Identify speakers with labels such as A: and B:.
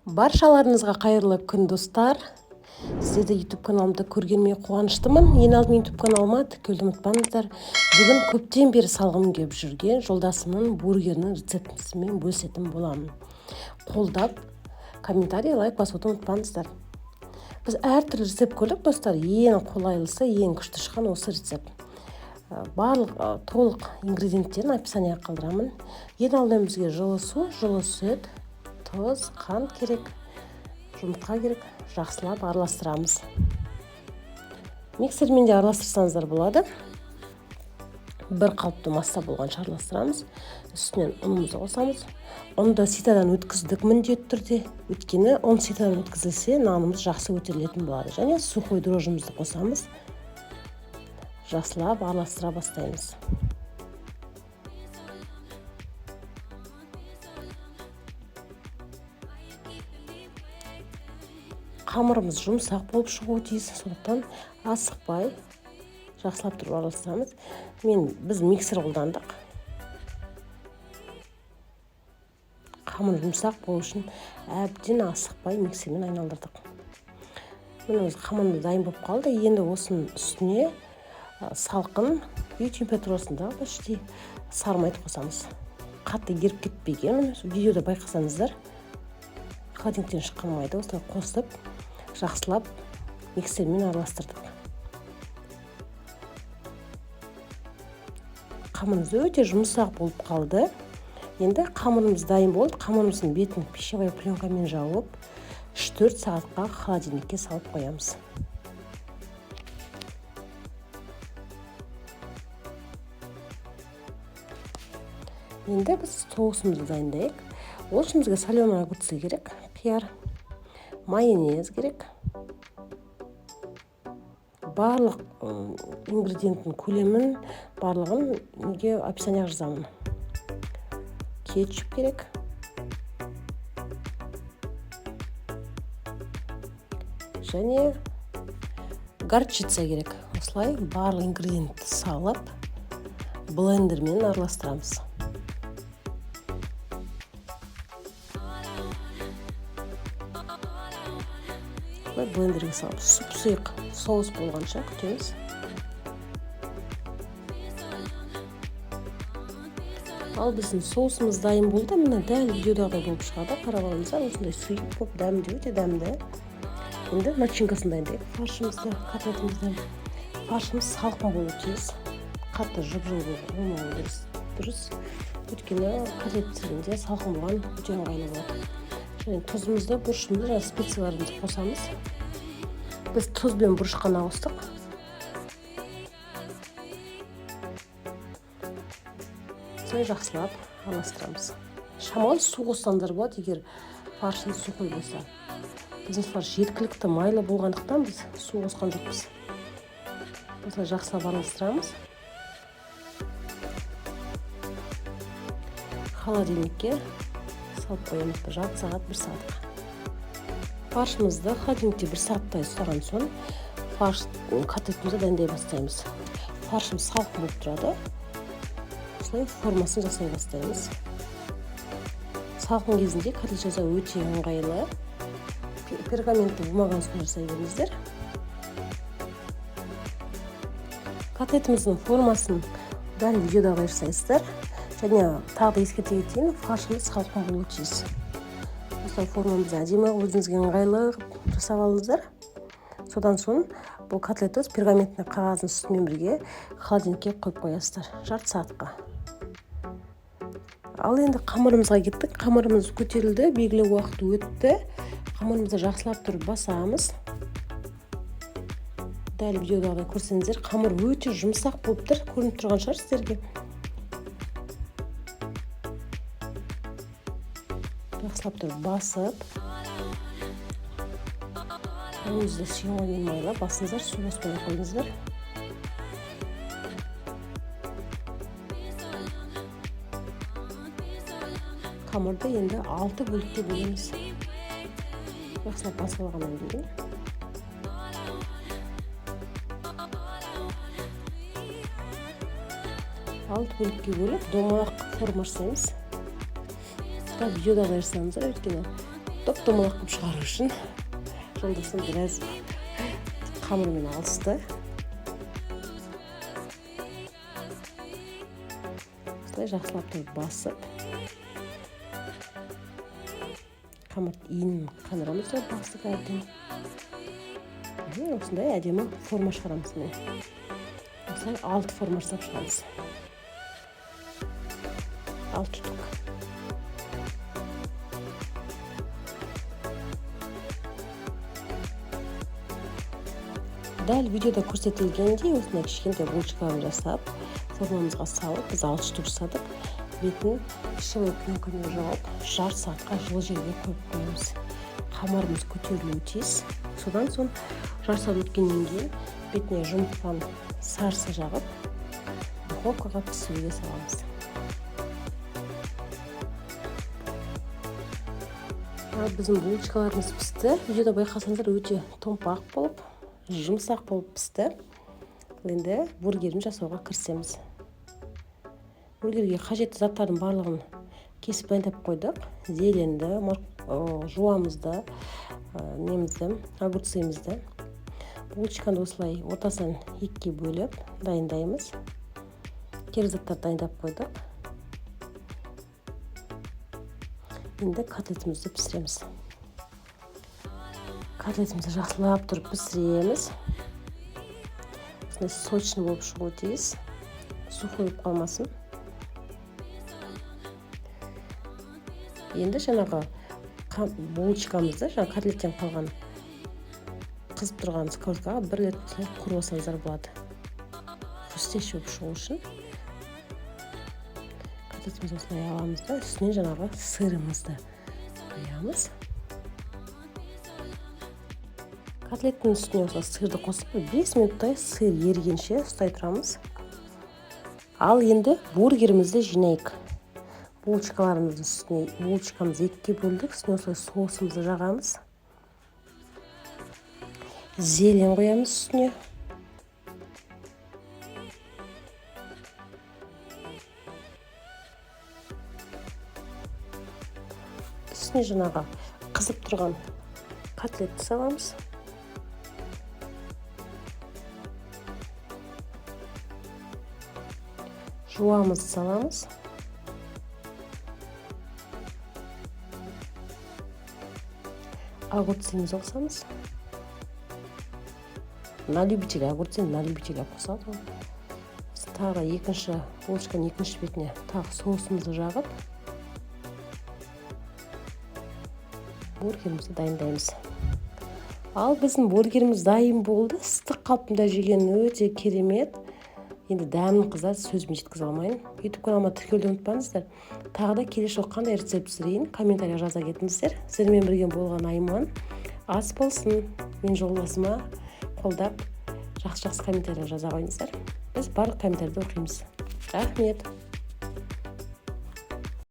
A: Баршаларыңызға қайырлы күн достар. Сіздерді YouTube каналымда көргеніме қуаныштымын. Ең алдымен YouTube каналыма тіркелуді ұмытпаңыздар. Бүгін көптен бері салғым келіп жүрген жолдасымның бургерінің рецептісімен бөлісетін боламын. Қолдап, комментарий, лайк басуды ұмытпаңыздар. Біз әртүрлі рецепт көрдік достар. Ең қолайлысы, ең күшті шыққан осы рецепт. Барлық толық ингредиенттерін описанияға қалдырамын. Ең алдымен бізге жылы су, жылы сүт, тұз, қант керек, жұмыртқа керек, жақсылап араластырамыз. Миксермен де араластырсаңыздар болады. Бір қалыпты масса болғанша араластырамыз. Үстінен ұнымызды қосамыз. Ұнды ситадан өткіздік міндетті түрде. Өйткені ұн ситадан өткізілсе, нанымыз жақсы көтерілетін болады. Және сухой дрожжымызды қосамыз. Жақсылап араластыра бастаймыз. Қамырымыз жұмсақ болып шығуы тиіс, сондықтан асықпай жақсылап тұрып араластырамыз. Біз миксер қолдандық. Қамыр жұмсақ болу үшін әбден асықпай миксермен айналдырдық. Міне қамырымыз дайын болып қалды. Енді осының үстіне салқын үй температурасындағы почти сары майды қосамыз. Қатты еріп кетпеген, видеода байқасаңыздар, холодильниктен шыққан майды осылай қосып, жақсылап миксермен араластырдық. Қамырымыз өте жұмсақ болып қалды. Енді қамырымыз дайын болды. Қамырымыздың бетін пищевой пленкамен жауып, 3-4 сағатқа холодильникке салып қоямыз. Енді біз соусымызды дайындайық. Ол үшін бізге соленый огурцы керек, қияр, майонез керек. Барлық ингредиенттің көлемін, барлығын неге описанияға жазамын. Кетчуп керек. Және горчица керек. Осылай барлық ингредиентті салып, блендермен араластырамыз. Блендерге салып, сұп-сұйық соус болғанша күтеміз. Ал біздің соусымыз дайын болды. Міне дәл видеодағыдай болып шығады. Қарап алыңыздар, осындай сұйық болып дәмді, өте дәмді. Енді начинкасын дайындайық. Фаршымызды, котлетімізді. Фаршымыз салқын болуы тиіс. Қатты жып-жылы болмауы дұрыс. Өйткені котлет пісіргенде салқын болған өте ыңғайлы болады. Және тұзымызды, бұрышымызды және специяларымызды қосамыз. Біз тұз бен бұрыш қана қостық. Осылай жақсылап араластырамыз. Шамалы су қоссаңыздар болады, егер фаршыңыз сухой болса. Біздің фарш жеткілікті майлы болғандықтан біз су қосқан жоқпыз. Осылай жақсылап араластырамыз. Холодильникке салып қоямыз, жарты сағат, 1 сағатқа. Фаршымызды холодильникте 1 сағаттай ұстаған соң котлетімізді дайындай бастаймыз. Фаршымыз салқын болып тұрады. Осылай формасын жасай бастаймыз. Салқын кезінде котлет жасау өте ыңғайлы. Пергаментті бумаға үстіне жасай беріңіздер. Котлетіміздің формасын дәл видеодағы жасайсыздар. Және тағы да ескерте кетейін, фаршымыз салқын болуы тиіс. Осылай формамызды әдемі өзіңізге ыңғайлы жасап алыңыздар. Содан соң бұл котлетті пергаментті қағаздың үстімен бірге холодильникке қойып қоясыздар, жарты сағатқа. Ал енді қамырымызға кеттік. Қамырымыз көтерілді, белгілі уақыт өтті. Қамырымызды жақсылап тұрып басамыз. Дәл видеодағыдай көрсеңіздер, қамыр өте жұмсақ болып тұр, көрініп тұрған шығар сіздерге. Жақсылап тұрып басып, өзіңізді сүйенген майлап басыңыздар, су қоспай қойыңыздар. Қамырды енді 6 бөлікке бөлеміз. Жақсылап басып алғаннан кейін. Алты бөлікке бөліп, домалақ форма жасаймыз. Видеода қайырсаңыздар, өйткені доп-домалақ қылып шығару үшін жолдасым біраз қамырмен алысты. Осылай жақсылап тұрып басып, қамырды иінін қандырамыз да бастық әбден. Осындай әдемі форма шығарамыз. Осылай 6 форма жасап шығарамыз. 6 штук. Дәл видеода көрсетілгендей осындай кішкентай булочкаларын жасап, формамызға салып, біз 6 штук жасадық. Бетін пищевой пленкамен жауып, жарты сағатқа жылы жерге қойып қоямыз. Қамырымыз көтерілуі тиіс. Содан соң жарты сағат өткеннен кейін бетіне жұмыртқаны сарысы жағып, духовкаға пісіруге саламыз. Біздің булочкаларымыз пісті. Видеода байқасаңыздар өте томпақ болып, жұмсақ болып пісті. Енді бургерін жасауға кірісеміз. Бургерге қажетті заттардың барлығын кесіп дайындап қойдық. Зеленді, жуамызды, огурцымызды. Булочканы осылай ортасынан 2-ге бөліп дайындаймыз. Керек заттарды дайындап қойдық. Енді котлетімізді пісіреміз. Котлетімізді жақсылап тұрып пісіреміз. Осындай сочный болып шығуы тиіс. Сухой болып қалмасын. Енді жаңағы булочкамызды, котлеттен қалған қызып тұрған сковородкаға 1 рет құрып алсаңыздар болады. Хрустящий болып шығу үшін. Котлетімізді осылай аламыз да, үстінен жаңағы сырымызды қоямыз. Котлеттің үстіне осылай сырды қосып, 5 минуттай сыр ерігенше ұстай тұрамыз. Ал енді бургерімізді жинайық. Булочкаларымыздың үстіне, булочкамызды 2-ге бөлдік, үстіне осылай соусымызды жағамыз. Зелен қоямыз үстіне. Үстіне жаңағы қызып тұрған котлетті саламыз. Жуамызды саламыз. Огурцымызды қосамыз. На любителя огурцы, на любителя қосады. Тағы екінші булочканың екінші бетіне тағы соусымызды жағып, бургерімізді дайындаймыз. Ал біздің бургеріміз дайын болды. Ыстық қалпында жеген өте керемет. Енді дәмін қыздар сөзбен жеткізе алмайын. YouTube каналыма тіркелуді ұмытпаңыздар. Тағы да келесі жолы қандай рецепт пісірейін комментария жаза кетіңіздер. Сіздермен бірге болған Айман ас болсын. Мен жолдасыма қолдап жақсы комментария жаза қойыңыздар. Біз барлық комментарийді оқимыз. Рахмет.